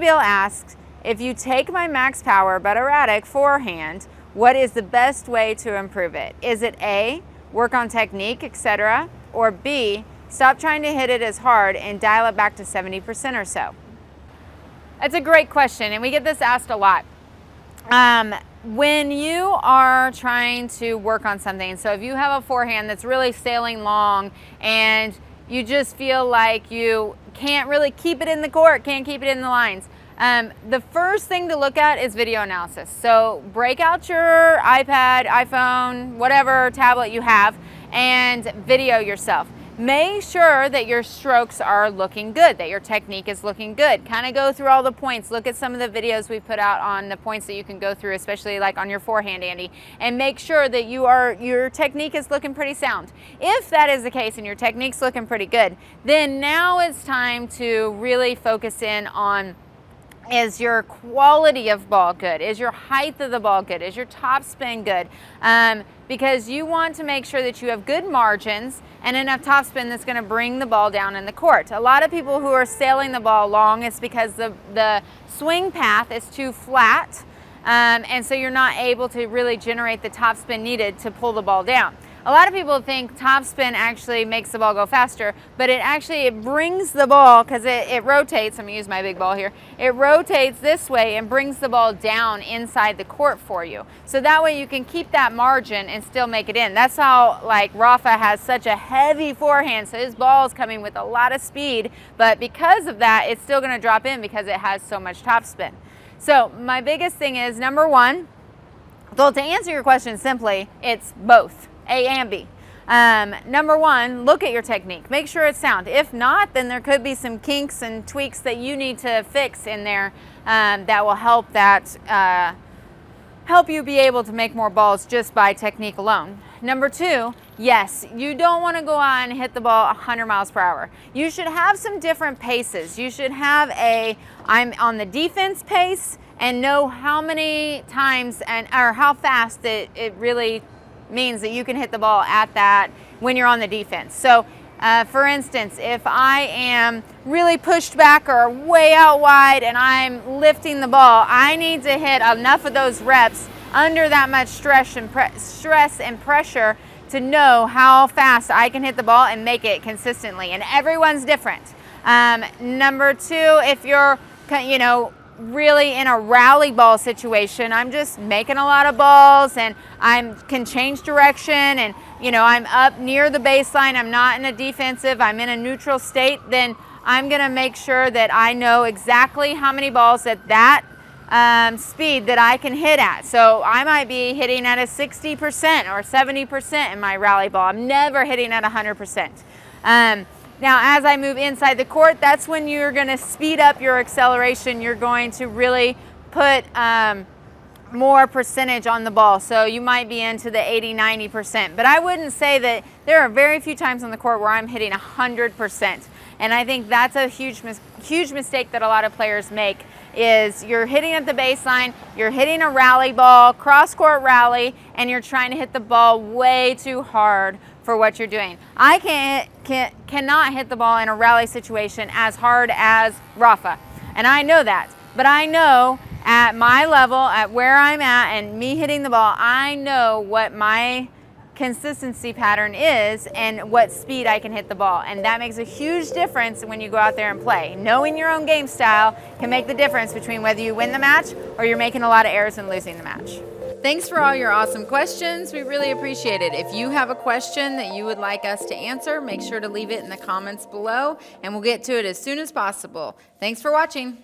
Bill asks, if you take my max power but erratic forehand, what is the best way to improve it? Is it A, work on technique, etc., or B, stop trying to hit it as hard and dial it back to 70% or so? That's a great question, and we get this asked a lot. When you are trying to work on something, so if you have a forehand that's really sailing long and you just feel like you can't really keep it in the court, can't keep it in the lines, the first thing to look at is video analysis. So break out your iPad, iPhone, whatever tablet you have, and video yourself. Make sure that your strokes are looking good, that your technique is looking good. Kind of go through all the points. Look at some of the videos we put out on the points that you can go through, especially like on your forehand, Andy, and make sure that your technique is looking pretty sound. If that is the case and your technique's looking pretty good, then now it's time to really focus in on, is your quality of ball good? Is your height of the ball good? Is your topspin good? Because you want to make sure that you have good margins and enough topspin that's going to bring the ball down in the court. A lot of people who are sailing the ball long is because the swing path is too flat, and so you're not able to really generate the topspin needed to pull the ball down. A lot of people think topspin actually makes the ball go faster, but it brings the ball, because it rotates. I'm going to use my big ball here. It rotates this way and brings the ball down inside the court for you. So that way you can keep that margin and still make it in. That's how, like, Rafa has such a heavy forehand, so his ball is coming with a lot of speed, but because of that, it's still going to drop in because it has so much topspin. So my biggest thing is, number one, well, to answer your question simply, it's both. A and B. Number one, look at your technique. Make sure it's sound. If not, then there could be some kinks and tweaks that you need to fix in there that will help you be able to make more balls just by technique alone. Number two, yes, you don't want to go out and hit the ball 100 miles per hour. You should have some different paces. You should have I'm on the defense pace and know how many times or how fast it really means that you can hit the ball at that when you're on the defense. So for instance, if I am really pushed back or way out wide and I'm lifting the ball, I need to hit enough of those reps under that much stress and pressure to know how fast I can hit the ball and make it consistently. And everyone's different. Number two, if you're really in a rally ball situation, I'm just making a lot of balls and I can change direction and I'm up near the baseline, I'm not in a defensive, I'm in a neutral state, then I'm going to make sure that I know exactly how many balls at that speed that I can hit at. So I might be hitting at a 60% or 70% in my rally ball. I'm never hitting at 100%. Now, as I move inside the court, that's when you're going to speed up your acceleration. You're going to really put more percentage on the ball. So you might be into the 80–90%. But I wouldn't say that. There are very few times on the court where I'm hitting 100%. And I think that's a huge mistake that a lot of players make, is you're hitting at the baseline, you're hitting a rally ball, cross-court rally, and you're trying to hit the ball way too hard for what you're doing. I cannot hit the ball in a rally situation as hard as Rafa, and I know that. But I know at my level, at where I'm at, and me hitting the ball, I know what my consistency pattern is and what speed I can hit the ball, and that makes a huge difference when you go out there and play. Knowing your own game style can make the difference between whether you win the match or you're making a lot of errors and losing the match. Thanks for all your awesome questions. We really appreciate it. If you have a question that you would like us to answer, make sure to leave it in the comments below, and we'll get to it as soon as possible. Thanks for watching.